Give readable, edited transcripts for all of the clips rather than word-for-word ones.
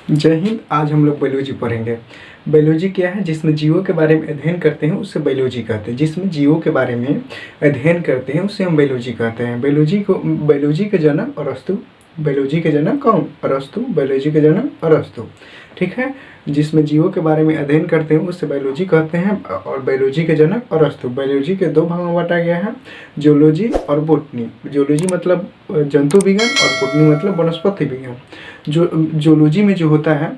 जय हिंद। आज हम लोग बायोलॉजी पढ़ेंगे। बायोलॉजी क्या है? जिसमें जीवों के बारे में अध्ययन करते हैं उसे बायोलॉजी कहते हैं। जिसमें जीवों के बारे में अध्ययन करते हैं उसे हम बायोलॉजी कहते हैं। बायोलॉजी के जनक अरस्तु। बायोलॉजी के जनक कौन? अरस्तु। बायोलॉजी के जनक अरस्तु। ठीक है। जिसमें जीवों के बारे में अध्ययन करते हैं उससे बायोलॉजी कहते हैं और बायोलॉजी के जनक अरस्तु। बायोलॉजी के दो भागों में बांटा गया है, जियोलॉजी और बोटनी। जियोलॉजी मतलब जंतु विज्ञान और बोटनी मतलब वनस्पति विज्ञान। जो जियोलॉजी में जो होता है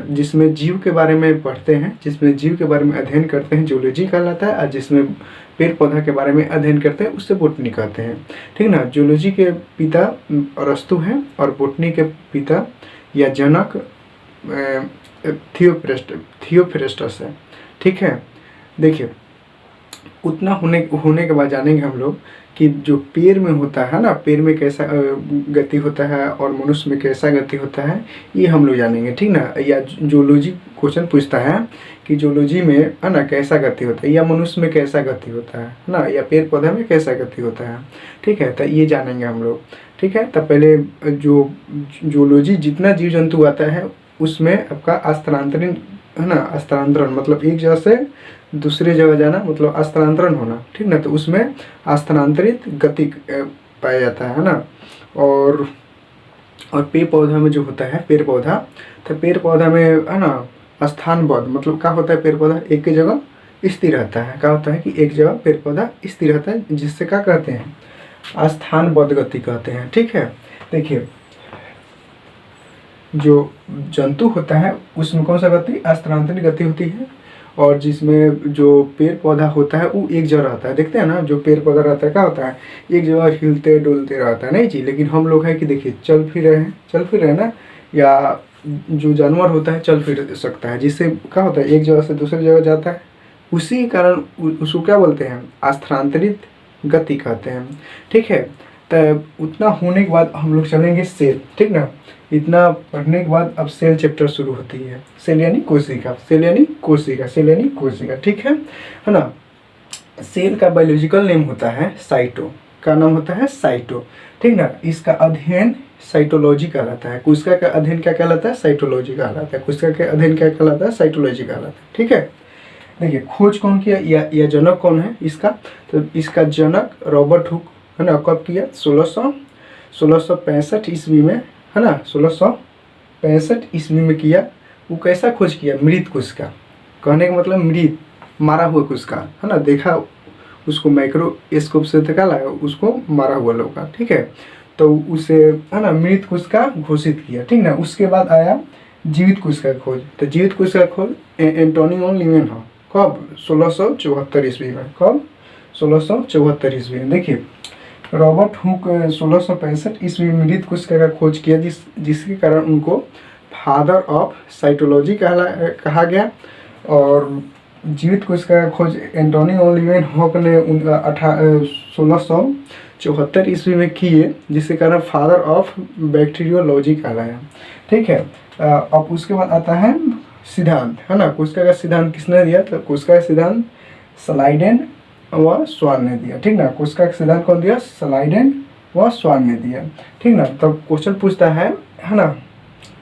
जिसमें जीव के बारे में पढ़ते हैं, जिसमें जीव के बारे में अध्ययन करते हैं, जियोलॉजी कहलाता है। और जिसमें पेड़ पौधा के बारे में अध्ययन करते हैं उससे बोटनी कहते हैं। ठीक ना। जियोलॉजी के पिता अरस्तु हैं और बोटनी के पिता या जनक थियोफ्रेस्टस है। ठीक है। देखिए, उतना होने के बाद जानेंगे हम लोग कि जो पेड़ में होता है ना, पेड़ में कैसा गति होता है और मनुष्य में कैसा गति होता है, ये हम लोग जानेंगे। ठीक ना। या जियोलॉजी क्वेश्चन पूछता है कि जियोलॉजी में है ना कैसा गति होता है, या मनुष्य में कैसा गति होता है ना, या पेड़ पौधे में कैसा गति होता है। ठीक है। तो ये जानेंगे हम लोग। ठीक है। तो पहले जो जियोलॉजी जितना जीव जंतु आता है उसमें आपका स्थानांतरण है ना, स्थानांतरण मतलब एक जगह से दूसरे जगह जाना मतलब स्थानांतरण होना। ठीक ना। तो उसमें स्थानांतरित गति पाया जाता है ना। और पेड़ पौधा में जो होता है पेड़ पौधा, तो पेड़ पौधा में है ना स्थानबद्ध मतलब क्या होता है? पेड़ पौधा एक ही जगह स्थिर रहता है। क्या होता है कि एक जगह पेड़ पौधा स्थिर रहता है, जिससे क्या कहते हैं? स्थानबद्ध गति कहते हैं। ठीक है। देखिए, जो जंतु होता है उसमें कौन सा गति? स्थानांतरित गति होती है। और जिसमें जो पेड़ पौधा होता है वो एक जगह रहता है। देखते हैं ना, जो पेड़ पौधा रहता है क्या होता है? एक जगह हिलते डुलते रहता है। नहीं जी, लेकिन हम लोग है कि देखिए चल फिर रहे हैं ना, या जो जानवर होता है चल फिर सकता है, जिससे क्या होता है? एक जगह से दूसरी जगह जाता है। उसी कारण उसको क्या बोलते हैं? स्थानांतरित गति कहते हैं। ठीक है। तो उतना होने के बाद हम लोग चलेंगे सेल। ठीक ना। इतना पढ़ने के बाद अब सेल चैप्टर शुरू होती है। सेल यानी कोशिका, सेल यानी कोशिका, सेल यानी कोशिका। ठीक है ना। सेल का बायोलॉजिकल नेम होता है साइटो। का नाम होता है साइटो। ठीक ना। इसका अध्ययन साइटोलॉजी कहलाता है। कोशिका का अध्ययन क्या कहलाता है? साइटोलॉजी कहलाता है। कोशिका का अध्ययन क्या कहलाता है? साइटोलॉजी कहलाता है। ठीक है। देखिए, खोज कौन किया या जनक कौन है इसका? तो इसका जनक रॉबर्ट हुक है ना। कब किया? 1665 ईस्वी में है ना। 1665 ईस्वी में किया। वो कैसा खोज किया? मृत कोशिका। कहने का मतलब मृत, मारा हुआ कोशिका है ना। देखा उसको माइक्रोस्कोप से देखा लगा, उसको मारा हुआ लोग। ठीक है। तो उसे है ना मृत कोशिका घोषित किया। ठीक ना। उसके बाद आया जीवित कोशिका खोज। तो जीवित कोशिका खोज एंटोनी ऑन लीवेनहॉक कब? 1674 ईस्वी में। कब? 1674 ईस्वी में। देखिए, रॉबर्ट हुक 1665 ईस्वी में मृत कोशिका का खोज किया, जिसके कारण उनको फादर ऑफ साइटोलॉजी कहा गया। और जीवित कोशिका का खोज एंटोनी ऑन लीवेनहॉक ने 1674 ईस्वी में किए, जिसके कारण फादर ऑफ बैक्टीरियोलॉजी कहलाया। ठीक है। अब उसके बाद आता है सिद्धांत है ना। कोशिका का सिद्धांत किसने दिया? तो कोशिका का सिद्धांत स्लाइडेन व स्वान ने दिया। ठीक ना। कोशिका का सिद्धांत कौन दिया? स्लाइडेन व स्वान ने दिया। ठीक ना। तब क्वेश्चन पूछता है ना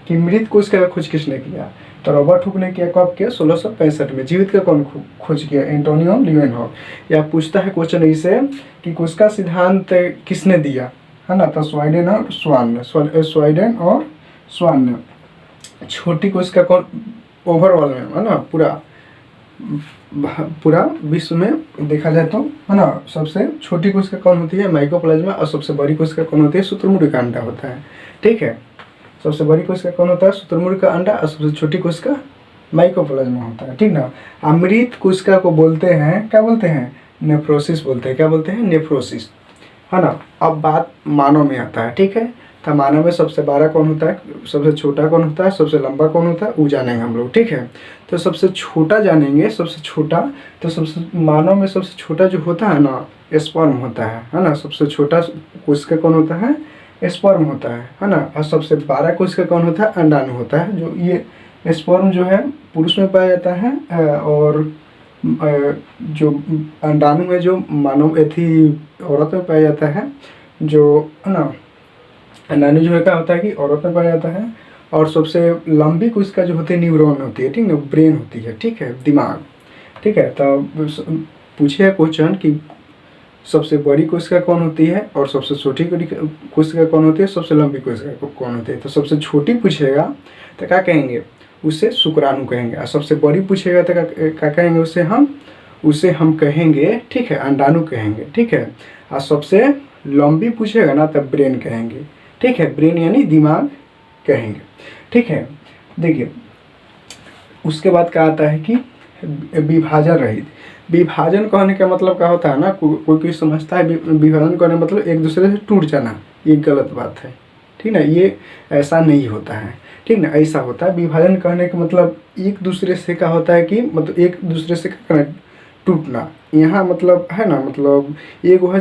कि मृत कोशिका का खोज किसने किया? तो रॉबर्ट हुक ने किया। कब किया? 1665 में। जीवित का कौन खोज किया? Antonie van Leeuwenhoek. या पूछता है क्वेश्चन इसे कि कोशिका सिद्धांत किसने दिया है ना। तो स्वाइडेन और स्वान ने। छोटी कोशिका कौन? ओवरऑल में है ना, पूरा विश्व में देखा जाए तो है ना, सबसे छोटी कोशिका कौन होती है? माइकोप्लाज्मा। और सबसे बड़ी कोशिका कौन होती है? शुतुरमुर्ग का अंडा होता है। ठीक है। सबसे बड़ी कोशिका कौन होता है? शुतुरमुर्ग का अंडा। और सबसे छोटी कोशिका माइकोप्लाज्मा होता है। ठीक ना। अमृत कोशिका को बोलते हैं, क्या बोलते हैं? नेफ्रोसिस बोलते हैं। क्या बोलते हैं? नेफ्रोसिस है ना। अब बात मानव में आता है। ठीक है। तो मानव में सबसे बड़ा कौन होता है? सबसे छोटा कौन होता है? सबसे लंबा कौन होता है? वो जानेंगे हम लोग। ठीक है। तो सबसे छोटा जानेंगे। सबसे छोटा, तो सबसे मानव में सबसे छोटा जो होता है ना, स्पर्म होता है ना। सबसे छोटा कोशिका कौन होता है? स्पर्म होता है ना। और सबसे बड़ा कोशिका कौन होता है? अंडाणु होता है। जो ये स्पर्म जो है पुरुष में पाया जाता है, और जो अंडाणु है जो मानव औरत में पाया जाता है। जो है ना अंडाणु जो है क्या होता है कि औरत में पाया जाता है, और सबसे लंबी कोशिका जो होती है न्यूरॉन होती है, ठीक ना, ब्रेन होती है, ठीक है, दिमाग, ठीक है। तो पूछे क्वेश्चन कि सबसे बड़ी कोशिका कौन होती है और सबसे छोटी कोशिका कौन होती है, सबसे लंबी कोशिका कौन होती है। तो सबसे छोटी पूछेगा तो क्या कहेंगे, उसे शुक्राणु कहेंगे। और सबसे बड़ी पूछेगा तो क्या कहेंगे, उसे हम कहेंगे, ठीक है, अंडाणु कहेंगे, ठीक है। और सबसे लंबी पूछेगा ना तब ब्रेन कहेंगे, ठीक है, ब्रेन यानी दिमाग कहेंगे, ठीक है। देखिए उसके बाद क्या आता है कि विभाजन रहित। विभाजन कहने का मतलब क्या होता है ना, कोई समझता है विभाजन कहने मतलब एक दूसरे से टूट जाना, ये गलत बात है, ठीक ना, ये ऐसा नहीं होता है, ठीक ना। ऐसा होता है विभाजन कहने का मतलब एक दूसरे से क्या होता है कि मतलब एक दूसरे से क्या करना, टूटना। यहाँ मतलब है ना, मतलब एक है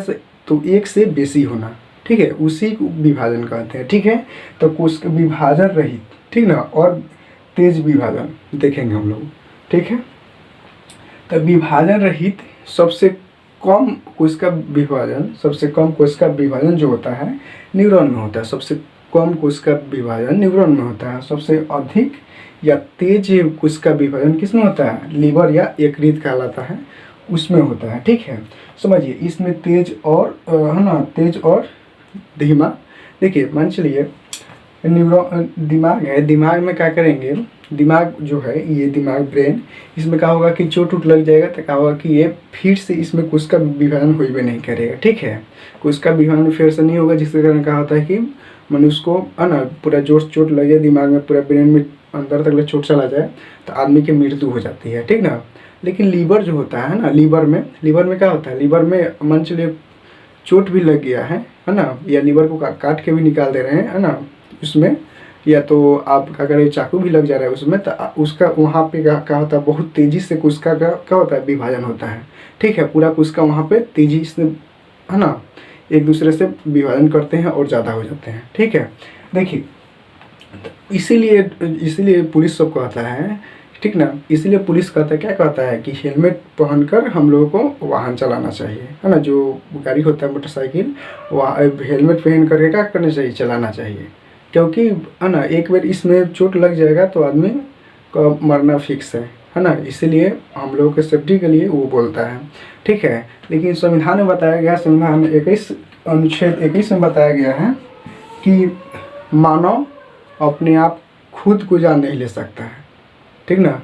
तो एक से बेसी होना, ठीक है, उसी को विभाजन कहते हैं, ठीक है। तो कोशिका विभाजन रहित, ठीक ना, और तेज विभाजन देखेंगे हम लोग, ठीक है। तो विभाजन रहित सबसे कम कोशिका विभाजन जो होता है न्यूरॉन में होता है। सबसे कम कोशिका विभाजन न्यूरॉन में होता है। सबसे अधिक या तेज कोशिका विभाजन किसमें होता है, लीवर या यकृत कहलाता है, उसमें होता है, ठीक है। समझिए इसमें तेज और है ना, तेज और धीमा। देखिए मान चलिए न्यूरॉन दिमाग है, दिमाग में क्या करेंगे, दिमाग जो है ये दिमाग ब्रेन, इसमें क्या होगा कि चोट उठ लग जाएगा तो क्या होगा कि ये फिर से इसमें कोशिका विभाजन हो भी नहीं करेगा, ठीक है। कोशिका विभाजन फिर से नहीं होगा, जिसके कारण क्या होता है कि मनुष्य को है ना पूरा जोर चोट लग जाए दिमाग में, पूरा ब्रेन में अंदर तक चोट चला जाए तो आदमी की मृत्यु हो जाती है, ठीक ना। लेकिन लीवर जो होता है ना, लीवर में क्या होता है, लीवर में मान चलिए चोट भी लग गया है ना, या लीवर को काट के भी निकाल दे रहे हैं, है ना, उसमें, या तो आप अगर चाकू भी लग जा रहा है उसमें, तो उसका वहाँ पे क्या होता है, बहुत तेज़ी से कोशिका का क्या होता है, विभाजन होता है, ठीक है। पूरा कोशिका वहाँ पे तेज़ी से है ना एक दूसरे से विभाजन करते हैं और ज़्यादा हो जाते हैं, ठीक है। देखिए इसीलिए पुलिस सब कहता है, ठीक ना, इसलिए पुलिस कहता है, क्या कहता है कि हेलमेट पहनकर हम लोगों को वाहन चलाना चाहिए, है ना। जो गाड़ी होता है मोटरसाइकिल, वह हेलमेट पहन करके क्या करना चाहिए, चलाना चाहिए। क्योंकि है ना एक बार इसमें चोट लग जाएगा तो आदमी का मरना फिक्स है ना। इसीलिए हम लोगों के सेफ्टी के लिए वो बोलता है, ठीक है। लेकिन संविधान में बताया गया, संविधान 21 अनुच्छेद 21 में बताया गया है कि मानव अपने आप खुद को जान नहीं ले सकता है, ठीक ना।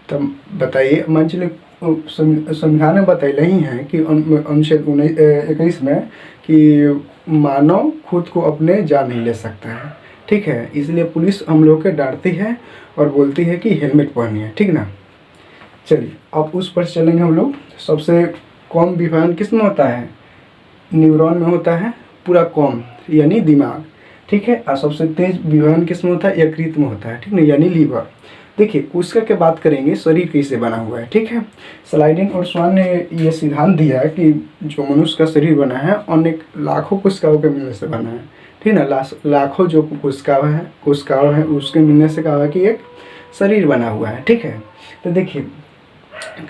तब बताइए, मान चलिए संविधान में बताया ही है कि अनुच्छेद 21 में कि मानव खुद को अपने जान नहीं ले सकता है, ठीक है। इसलिए पुलिस हम लोग के डांटती है और बोलती है कि हेलमेट पहनिए, ठीक ना। चलिए अब उस पर चलेंगे हम लोग। सबसे कम विभाजन किस में होता है, न्यूरॉन में होता है, पूरा कम यानी दिमाग, ठीक है। और सबसे तेज विभाजन किस में होता है, यकृत में होता है, ठीक ना, यानी लीवर। देखिए कोशिका की बात करेंगे, शरीर कैसे बना हुआ है, ठीक है। स्लाइडिंग और स्वान ने यह सिद्धांत दिया है कि जो मनुष्य का शरीर बना है अनेक लाखों कोशिकाओं के मिलने से बना है, ठीक ना। लाखों जो कोशिकाएं हैं उसके मिलने से क्या हुआ कि एक शरीर बना हुआ है, ठीक है। तो देखिए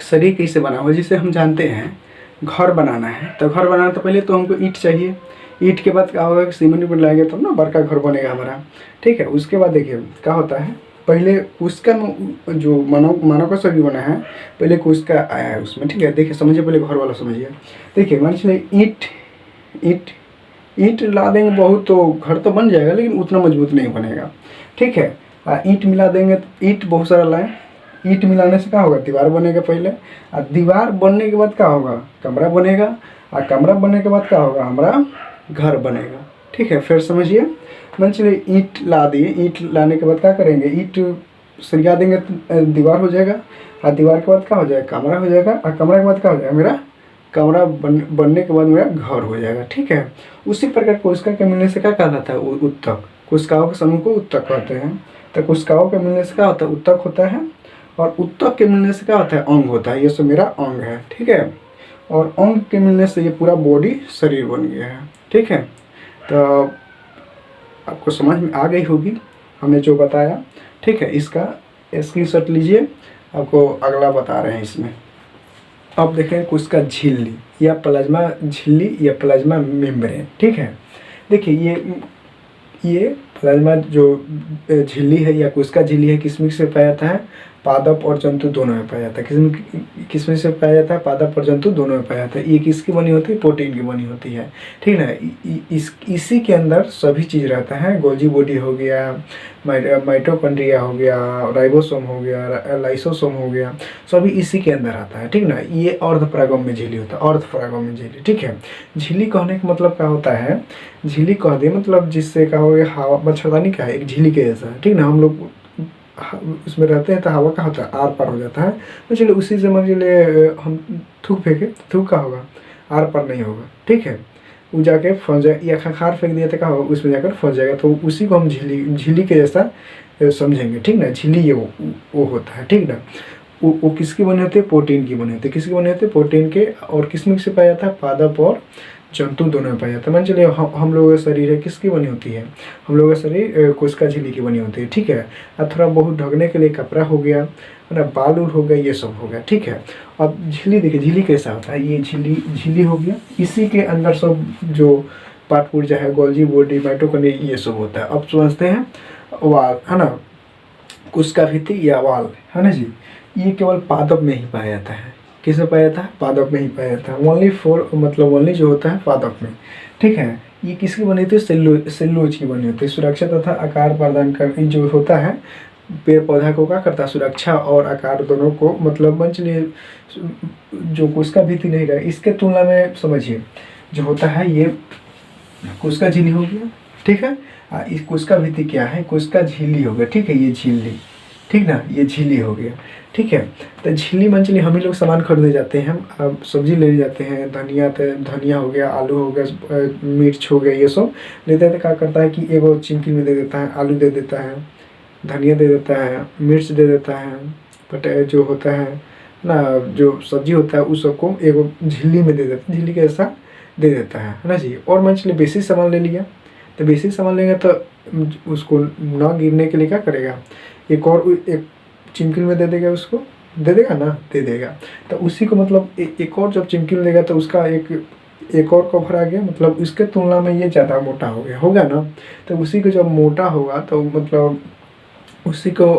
शरीर कैसे बना हुआ है, जिसे हम जानते हैं घर बनाना है, तो घर बनाना तो पहले तो हमको ईंट चाहिए। ईंट के बाद क्या होगा कि सीमेंट में लाएंगे तब ना बड़का घर बनेगा हमारा, ठीक है। उसके बाद देखिए क्या होता है, पहले कोशिका में जो मानव का शरीर बना है, पहले कोशिका आया है उसमें, ठीक है। देखिए समझिए, पहले घर वाला समझिए। देखिए मान चलिए ईंट ला देंगे बहुत तो घर तो बन जाएगा, लेकिन उतना मजबूत नहीं बनेगा, ठीक है। ईंट मिला देंगे तो ईंट बहुत सारा लाएं, ईंट मिलाने से क्या होगा, दीवार बनेगा पहले, और दीवार बनने के बाद क्या होगा, कमरा बनेगा, और कमरा बनने के बाद क्या होगा, हमारा घर बनेगा, ठीक है। फिर समझिए, मान चलिए ईंट ला दिए, ईंट लाने के बाद क्या करेंगे, ईंट सरिया देंगे तो दीवार हो जाएगा, और दीवार के बाद क्या हो जाएगा, कमरा हो जाएगा, और कमरा के बाद क्या हो जाएगा, मेरा कमरा बनने के बाद मेरा घर हो जाएगा, ठीक है। उसी प्रकार कोशिका के मिलने से क्या कहलाता है, उत्तक। कोशिकाओं के समूह को उत्तक कहते हैं। तो कोशिकाओं के मिलने से क्या होता है, उत्तक होता है, और उत्तक के मिलने से क्या होता है, अंग होता है। ये सब मेरा अंग है, ठीक है। और अंग के मिलने से ये पूरा बॉडी शरीर बन गया है, ठीक है। तो आपको समझ में आ गई होगी हमने जो बताया, ठीक है। इसका स्क्रीनशॉट लीजिए, आपको अगला बता रहे हैं इसमें। अब देखें कोशिका झिल्ली या प्लाज्मा झिल्ली या प्लाज्मा मेम्ब्रेन, ठीक है। देखिए ये प्लाज्मा जो झिल्ली है या कोशिका झिल्ली है किसमें से पाया जाता है, पादप और जंतु दोनों में पाया जाता है। किसमें से पाया जाता है, पादप और जंतु दोनों में पाया जाता है। ये किसकी बनी होती है, प्रोटीन की बनी होती है, ठीक है ना। इसी के अंदर सभी चीज़ रहता है, गोल्जी बॉडी हो गया, माइटोकॉन्ड्रिया हो गया, राइबोसोम हो गया, लाइसोसोम हो गया, सभी इसी के अंदर आता है, ठीक ना। ये अर्धपरागम्य झिल्ली होता है, अर्धपरागम्य झिल्ली, ठीक है। झिल्ली कहने का मतलब क्या होता है, झिल्ली कह दे मतलब जिससे क्या हो गया, हवा मच्छरदानी का है एक झिल्ली के जैसा, ठीक ना। हम लोग उसमें रहते हैं तो हवा का होता है, आर पार हो जाता है। तो चलिए उसी से मान लीजिए हम थूक फेंके, थूक का होगा, आर पार नहीं होगा, ठीक है। वो जाके फंस जाए, या खखार फेंक दिया तो क्या होगा, उसमें जाकर फंस जाएगा। तो उसी को हम झिल्ली के जैसा समझेंगे, ठीक ना। झिल्ली ये वो होता है, ठीक ना। वो किसकी बनी होती है, प्रोटीन की बनी होती है। किसकी बनी होती है, प्रोटीन के। और किसमें से पाया जाता है, पादप और जंतु दोनों में पाया जाता है। मान चलिए हम लोगों का शरीर है, किसकी बनी होती है, हम लोगों का शरीर कोशिका झिल्ली की बनी होती है, ठीक है। अब थोड़ा बहुत ढकने के लिए कपड़ा हो गया, है ना, बाल उल हो गया, ये सब हो गया, ठीक है। अब झिल्ली देखिए, झिल्ली कैसा होता है, ये झिल्ली हो गया, इसी के अंदर सब जो पार्ट पुर्जा है, गोल्जी बॉडी, माइटोकॉन्ड्रिया, ये सब होता है। अब समझते हैं वाल, है ना, कोशिका भित्ति या वाल, है ना जी। ये केवल पादप में ही पाया जाता है। किसमें पाया जाता है, पादप में ही पाया जाता है। ओनली फॉर मतलब ओनली जो होता है पादप में, ठीक है। ये किसकी बनी होती है, सेल्यूलोज की बनी होती है। सुरक्षा तथा आकार प्रदान कर जो होता है, पेड़ पौधा को क्या करता है, सुरक्षा और आकार दोनों को, मतलब मान चलिए जो कोशिका भित्ति नहीं रहा, इसके तुलना में समझिए जो होता है ये कोशिका झिल्ली हो गया, ठीक है। इस कोशिका भित्ति क्या है, कोशिका झिल्ली हो गया, ठीक है। ये झिल्ली, ठीक ना, ये झिल्ली हो गया, ठीक है। तो झिल्ली मान चलिए हम ही लोग सामान खरीदने जाते हैं, हम सब्जी लेने जाते हैं, धनिया हो गया, आलू हो गया, मिर्च हो गया, ये सब लेते हैं। तो क्या करता है कि एगो चिमकी में दे देता है, आलू दे देता है, धनिया दे देता है, मिर्च दे देता है, बट जो होता है ना, जो सब्जी होता है उस सबको एगो झिल्ली में दे देता है, झिल्ली के ऐसा दे देता है ना जी। और मान चलिए बेसिक सामान ले लिया, तो बेसिक सामान लेंगे तो उसको ना गिरने के लिए क्या करेगा, एक चिमकी में दे देगा, उसको दे देगा ना, दे देगा। तो उसी को मतलब एक और जब चिमकी में देगा तो उसका एक और कवर आ गया, मतलब इसके तुलना में ये ज़्यादा मोटा हो गया, होगा ना। तो उसी को जब मोटा होगा तो मतलब उसी को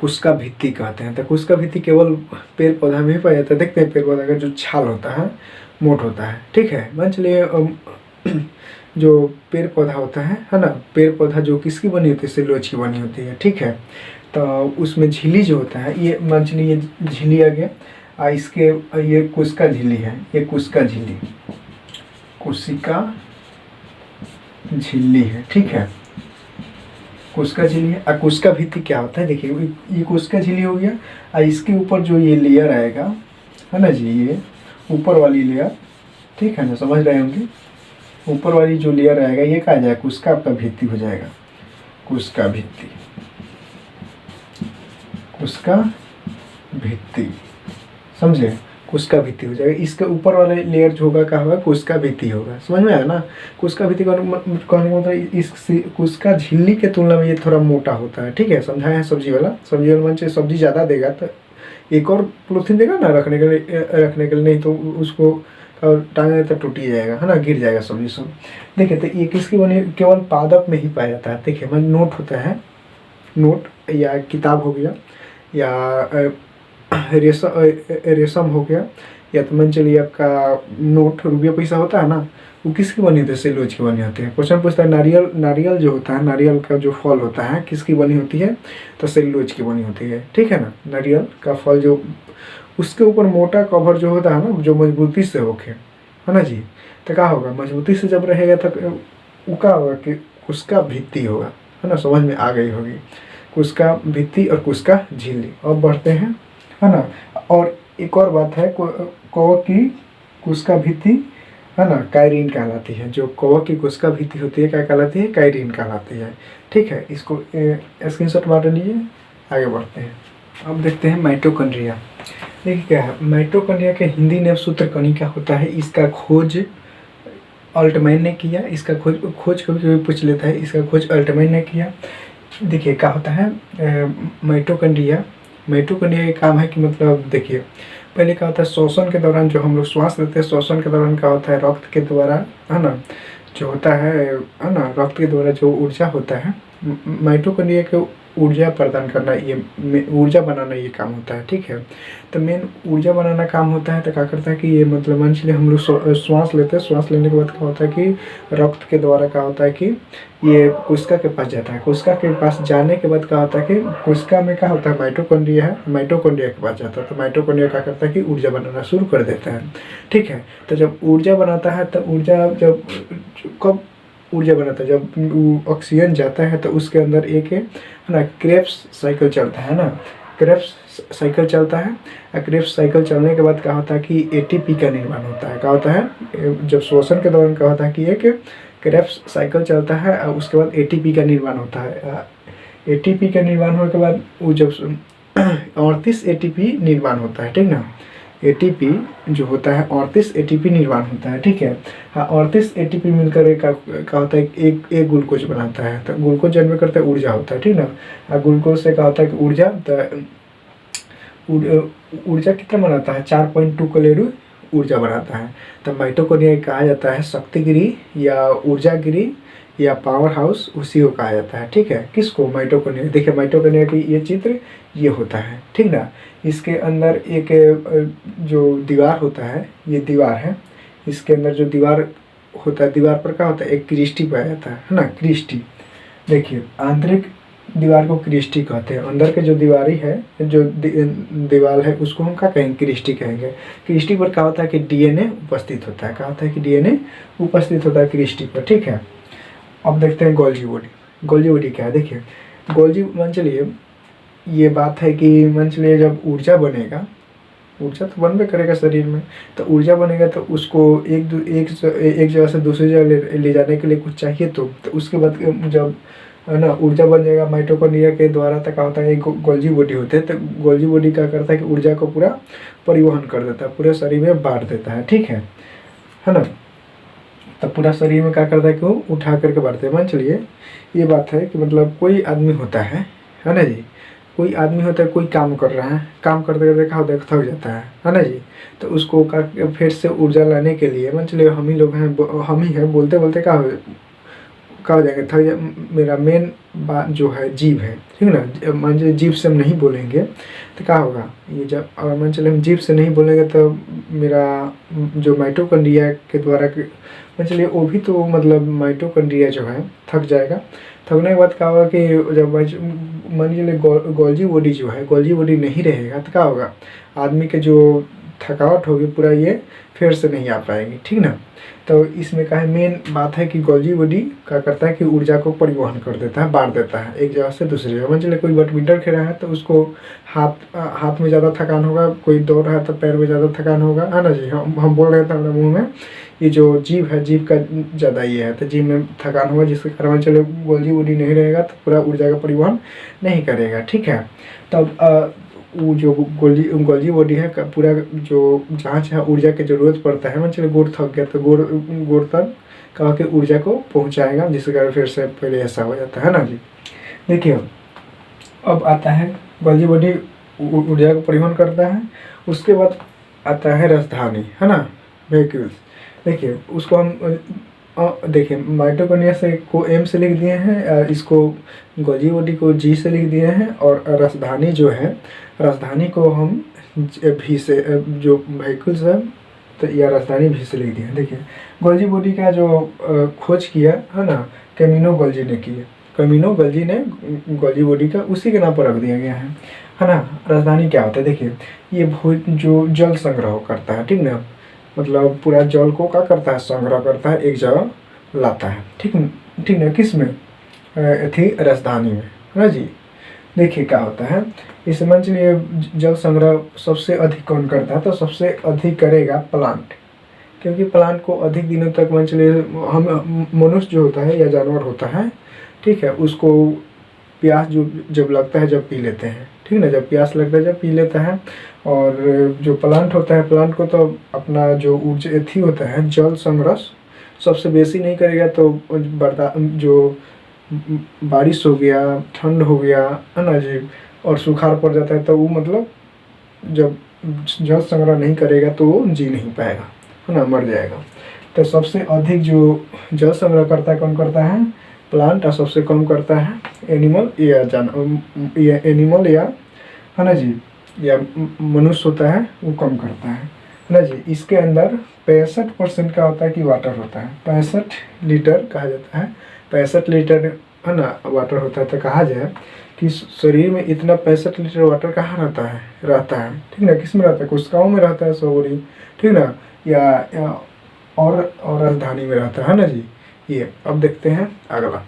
कोशिका भित्ति कहते हैं। तो कोशिका भित्ति केवल पेड़ पौधा में ही पाया जाता है। देखते हैं पेड़ पौधा का जो छाल होता है मोट होता है, ठीक है। मान चलिए जो पेड़ पौधा होता है ना, पेड़ पौधा जो किसकी बनी होती है, सेल्यूलोज की बनी होती है, ठीक है। तो उसमें झिल्ली जो होता है, ये मान चलिए ये झिल्ली आ गया, इसके ये कोशिका झिल्ली है, ये कोशिका झिल्ली, कोशिका झिल्ली है, ठीक है। कोशिका झिल्ली है। कोशिका भित्ति क्या होता है, देखिए ये कोशिका झिल्ली हो गया, इसके ऊपर जो ये लेयर आएगा, है ना जी, ये ऊपर वाली लेयर, ठीक है ना, समझ रहे होंगे। ऊपर वाली जो लेयर आएगा ये क्या आ जाएगा, कोशिका आपका भित्ति हो जाएगा, कोशिका भित्ति, कोशिका भित्ति, समझे, कोशिका भित्ति हो जाएगा। इसके ऊपर वाले लेयर जो होगा क्या होगा, कोशिका भित्ति होगा। समझ में आया ना। कोशिका भित्ति कहने का मतलब इस कोशिका झिल्ली के तुलना में ये थोड़ा मोटा होता है, ठीक है। समझाया है। सब्जी वाला मान चाहिए सब्जी ज़्यादा देगा तो एक और पॉलीथीन देगा ना रखने के लिए, नहीं तो उसको टांगने तक टूट ही जाएगा, है ना, गिर जाएगा सब्जी सब। देखिए तो ये किसकी बनी, केवल पादप में ही पाया जाता है। देखिए मैं नोट होता है, नोट या किताब हो गया, या रेशम हो गया, या तो मान चलिए आपका नोट, रुपया पैसा होता है ना, वो किसकी बनी होती है, सेल्यूलोज की बनी होती है। क्वेश्चन पूछता है नारियल जो होता है, नारियल का जो फल होता है किसकी बनी होती है, तो सेल्यूलोज की बनी होती है, ठीक है ना। नारियल का फल जो उसके ऊपर मोटा कवर जो होता है ना, जो मजबूती से होके, है ना जी। तो क्या होगा, मजबूती से जब रहेगा तो वो क्या होगा कि कोशिका भित्ति होगा, है ना, समझ में आ गई होगी। कोशिका भित्ति और कोशिका झिल्ली। अब बढ़ते हैं, है ना। और एक और बात है, कवक की कोशिका भित्ति, है ना, कायरीन कहलाती है। जो कवक की कोशिका भित्ति होती है क्या कहलाती है, कायरीन कहलाती है, ठीक है। इसको स्क्रीनशॉट मार लीजिए, आगे बढ़ते हैं। अब देखते हैं माइटोकॉन्ड्रिया। देखिए क्या है, माइटोकॉन्ड्रिया के हिंदी नाम सूत्रकणिका होता है। इसका खोज अल्टमैन ने किया। इसका खोज कभी कभी पूछ लेता है, इसका खोज अल्टमैन ने किया। देखिए क्या होता है माइटोकॉन्ड्रिया का काम है कि मतलब देखिए पहले क्या होता है, श्वसन के दौरान जो हम लोग श्वास लेते हैं, श्वसन के दौरान क्या होता है, रक्त के द्वारा, है ना, जो होता है ना, रक्त के द्वारा जो ऊर्जा होता है, माइटोकॉन्ड्रिया को ऊर्जा प्रदान करना, ये ऊर्जा बनाना ये काम होता है, ठीक है। तो मेन ऊर्जा बनाना काम होता है। तो क्या करता है कि ये मतलब मान चलिए हम लोग श्वास लेते हैं, श्वास लेने के बाद क्या होता है कि रक्त के द्वारा क्या होता है कि ये कोशिका के पास जाता है। कोशिका के पास जाने के बाद क्या होता है कि कोशिका में क्या होता है, माइटोकॉन्ड्रिया है, माइटोकॉन्ड्रिया के पास जाता है। तो माइटोकॉन्ड्रिया क्या करता है कि ऊर्जा बनाना शुरू कर देता है, ठीक है। तो जब ऊर्जा बनाता है तो ऊर्जा जब कब ऊर्जा बनाता है, जब ऑक्सीजन जाता है तो उसके अंदर एक है ना क्रेब्स साइकिल चलता है ना, क्रेब्स साइकिल चलता है। क्रेब्स साइकिल चलने के बाद क्या होता है कि एटीपी का निर्माण होता है। क्या होता है, जब श्वसन के दौरान क्या होता है कि एक क्रेब्स साइकिल चलता है और उसके बाद एटीपी का निर्माण होता है। एटीपी का निर्माण होने के बाद वो जब 38 एटीपी निर्माण होता है, ठीक ना। एटीपी जो होता है 38 एटीपी निर्माण होता है, ठीक है। हाँ, 38 एटीपी मिलकर क्या होता है, एक ग्लूकोज बनाता है। तो ग्लूकोज जन्म करते ऊर्जा होता है, ठीक ना। और ग्लूकोज से क्या होता है कि ऊर्जा, तो ऊर्जा कितना बनाता है, 4.2 कैलोरी ऊर्जा बनाता है। तो माइटोकॉन्ड्रिया कहा जाता है शक्तिगिरी या ऊर्जागिरी या पावर हाउस, उसी को कहा जाता है, ठीक है। किसको, माइटोकॉन्ड्रिया। देखिए माइटोकॉन्ड्रिया की ये चित्र ये होता है, ठीक ना। इसके अंदर एक जो दीवार होता है, ये दीवार है। इसके अंदर जो दीवार होता है, दीवार पर क्या होता है, एक क्रिस्टी पाया जाता है ना, क्रिस्टी। देखिए आंतरिक दीवार को क्रिस्टी कहते हैं। अंदर के जो दीवारी है, जो दीवार है, उसको हम क्या कहेंगे, क्रिस्टी कहेंगे। क्रिस्टी पर क्या होता है कि डीएनए उपस्थित होता है। क्या होता है कि डीएनए उपस्थित होता है क्रिस्टी पर, ठीक है। अब देखते हैं गोल्जी बॉडी। गोल्जी बॉडी क्या है, देखिए गोल्जी, मान चलिए ये बात है कि मान चलिए जब ऊर्जा बनेगा, ऊर्जा तो बनबे करेगा शरीर में, तो ऊर्जा बनेगा तो उसको एक जगह से दूसरी जगह ले जाने के लिए कुछ चाहिए। तो उसके बाद जब है ना ऊर्जा बन जाएगा माइटोकॉन्ड्रिया के द्वारा, तक होता है गोल्जी बॉडी होते हैं। तो गोल्जी बॉडी क्या करता है कि ऊर्जा को पूरा परिवहन कर देता है, पूरे शरीर में बांट देता है, ठीक है ना। तब पूरा शरीर में क्या करता है कि वो उठा करके बांटते हैं। मान चलिए ये बात है कि मतलब कोई आदमी होता है ना जी, कोई आदमी होता है, कोई काम कर रहा है, काम करते करते क्या होता है, थक जाता है ना जी। तो उसको का फिर से ऊर्जा लाने के लिए, मान चलिए हम ही लोग हैं, हम ही हैं, बोलते बोलते क्या हो जाएंगे, थक जा। मेरा मेन बात जो है जीभ है, ठीक ना। मान लीजिए जीभ से हम नहीं बोलेंगे तो क्या होगा, ये जब अगर मान चलिए हम जीभ से नहीं बोलेंगे तो मेरा जो माइटोकॉन्ड्रिया के द्वारा मान चलिए वो भी तो मतलब माइटोकॉन्ड्रिया जो है थक जाएगा। थकने के बाद क्या होगा कि जब मान लीजिए गोल्जी बॉडी जो है, गोल्जी बॉडी नहीं रहेगा तो क्या होगा, आदमी के जो थकावट होगी पूरा ये फिर से नहीं आ पाएगी, ठीक ना। तो इसमें क्या है, मेन बात है कि गोल्जी बॉडी क्या करता है कि ऊर्जा को परिवहन कर देता है, बांट देता है एक जगह से दूसरी जगह। मान चलिए कोई बैडमिंटन खेल रहा है तो उसको हाथ में ज़्यादा थकान होगा, कोई दौड़ रहा है तो पैर में ज़्यादा थकान होगा, है ना जी। हम बोल रहे थे अपने मुँह में, ये जो जीभ है, जीभ का ज़्यादा ये है तो जीभ में थकान होगा, जिसके कारण चलो गोल्जी बॉडी नहीं रहेगा तो पूरा ऊर्जा का परिवहन नहीं करेगा, ठीक है। तब वो जो गोल्जी बॉडी है पूरा जो जहाँ जहाँ ऊर्जा की ज़रूरत पड़ता है, मान चलिए गोड़ थक गया तो गोड़ तक कहा के ऊर्जा को पहुँचाएगा, जिसके कारण फिर से पहले ऐसा हो जाता है ना जी। देखिए अब आता है गोल्जी बॉडी ऊर्जा को परिवहन करता है। उसके बाद आता है राजधानी, है ना, व्हीकल्स। देखिए उसको हम देखिए माइटोकॉन्ड्रिया से को एम से लिख दिए हैं, इसको गोल्जी बॉडी को जी से लिख दिए हैं, और राजधानी जो है, राजधानी को हम भी से, जो व्हीकल्स है तो या राजधानी भी से लिख दिए हैं। देखिए गोल्जी बॉडी का जो खोज किया है ना, कैमिनो गोल्जी ने किया। कैमिनो गोल्जी ने गोल्जी बॉडी का उसी के नाम पर रख दिया गया है ना। राजधानी क्या होता है, देखिए ये जो जल संग्रह करता है, ठीक ना, मतलब पूरा जल को क्या करता है, संग्रह करता है, एक जगह लाता है, ठीक ना। किस में, थी राजधानी में, है ना जी। देखिए क्या होता है, इस मंच में जल संग्रह सबसे अधिक कौन करता है, तो सबसे अधिक करेगा प्लांट, क्योंकि प्लांट को अधिक दिनों तक मान चलिए हम मनुष्य जो होता है या जानवर होता है, ठीक है, उसको प्यास जो जब लगता है जब पी लेते हैं, ठीक ना, जब प्यास लगता है जब पी लेता है। और जो प्लांट होता है, प्लांट को तो अपना जो ऊर्जा थी होता है, जल संग्रह सबसे बेसी नहीं करेगा तो जो बारिश हो गया, ठंड हो गया, है ना जी, और सुखाड़ पड़ जाता है तो वो मतलब जब जल संग्रह नहीं करेगा तो वो जी नहीं पाएगा, है ना, मर जाएगा। तो सबसे अधिक जो जल संग्रह करता है कौन करता है, प्लांट, और सबसे कम करता है एनिमल या एनिमल या है ना जी, या मनुष्य होता है वो कम करता है ना जी। इसके अंदर 65% का होता है कि वाटर होता है, 65 लीटर कहा जाता है, 65 लीटर है ना वाटर होता है। तो कहा जाए कि शरीर में इतना 65 लीटर वाटर कहाँ रहता है ठीक ना, किस में रहता है, कोशिकाओं में रहता है सोवरी, ठीक ना, या और राजधानी में रहता है ना जी। ये अब देखते हैं अगला,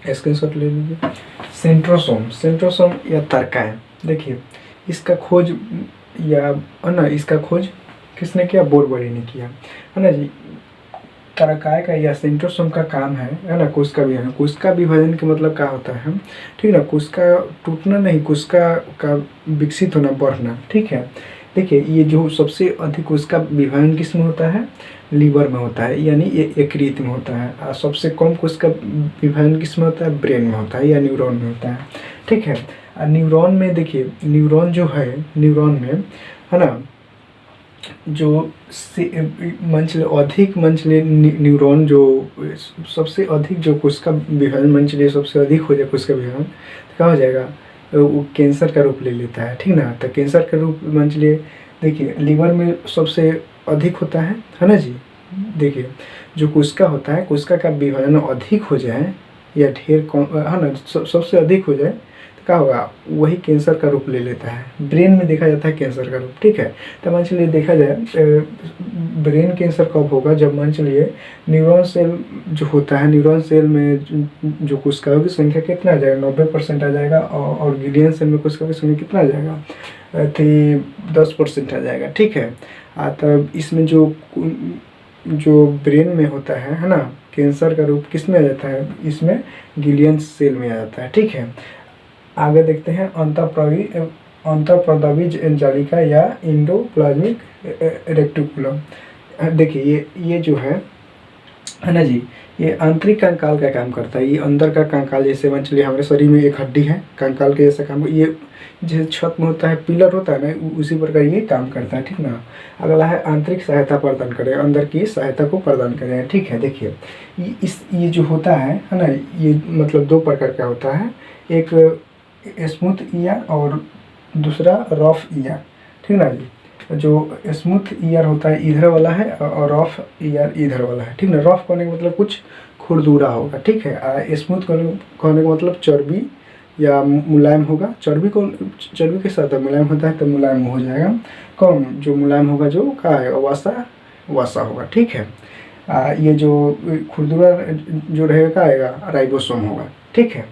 स्क्रीनशॉट ले लीजिए। सेंट्रोसोम या तर्काएं, देखिए इसका खोज या है ना, इसका खोज किसने किया, बोरबरी ने किया है ना जी। तर्काएं का या सेंट्रोसोम का काम है ना कोशिका विभाजन। कोशिका विभाजन का मतलब क्या होता है, ठीक ना, कोशिका टूटना नहीं, कोशिका का विकसित होना, बढ़ना, ठीक है। देखिए ये जो सबसे अधिक कोशिका विभाजन किस में होता है, लीवर में होता है, यानी ये यकृत में होता है। और सबसे कम कोशिका विभाजन किस में होता है, ब्रेन में होता है या न्यूरॉन में होता है, ठीक है। और न्यूरॉन में देखिए, न्यूरॉन जो है, न्यूरॉन में है ना जो अधिक मंचले न्यूरॉन जो सबसे अधिक जो कोशिका विभाजन मंचले सबसे अधिक हो जाए कोशिका विभाजन, तो क्या हो जाएगा, वो कैंसर का रूप ले लेता है, ठीक ना। तो कैंसर का रूप मंचले देखिए लीवर में सबसे अधिक होता है ना जी। देखिए जो कोशिका होता है, कोशिका का विभाजन अधिक हो जाए या ढेर है ना, सबसे अधिक हो जाए तो क्या होगा, वही कैंसर का रूप ले लेता है। ब्रेन में देखा जाता है कैंसर का रूप, ठीक है। तो मान चलिए देखा जाए ब्रेन कैंसर कब होगा, जब मान चलिए न्यूरॉन सेल जो होता है, न्यूरॉन सेल में जो कोशिकाओं की संख्या कितना आ जाएगा, 90% आ जाएगा, और गिलियन सेल में कोशिकाओं की संख्या कितना आ जाएगा, 10% आ जाएगा, ठीक है। तब इसमें जो ब्रेन में होता है ना, कैंसर का रूप किस में आ जाता है, इसमें गिलियन सेल में आ जाता है, ठीक है। आगे देखते हैं अंतःप्रदावी जालिका या इंडोप्लाज्मिक रेक्टिकुलम। देखिए ये जो है ना जी, ये आंतरिक कंकाल का काम करता है। ये अंदर का कंकाल, जैसे मान चलिए हमारे शरीर में एक हड्डी है, कंकाल के जैसा काम, ये जैसे छत में होता है पिलर होता है ना, उसी प्रकार ये काम करता है, ठीक ना। अगला है आंतरिक सहायता प्रदान करें, अंदर की सहायता को प्रदान करें, ठीक है। देखिए ये जो होता है ना, ये मतलब दो प्रकार का होता है, एक स्मूथ ईयर और दूसरा रफ ईयर, ठीक ना जी। जो स्मूथ ईयर होता है इधर वाला है, और रफ ईयर इधर वाला है, ठीक ना। रफ कहने का मतलब कुछ खुरदुरा होगा, ठीक है। स्मूथ कहने का मतलब चर्बी या मुलायम होगा, चर्बी के साथ मुलायम होता है तो मुलायम हो जाएगा। कौन जो मुलायम होगा, जो क्या है, वसा होगा, ठीक है। ये जो खुरदुरा जो रहेगा क्या आएगा, राइबोसोम होगा, ठीक है।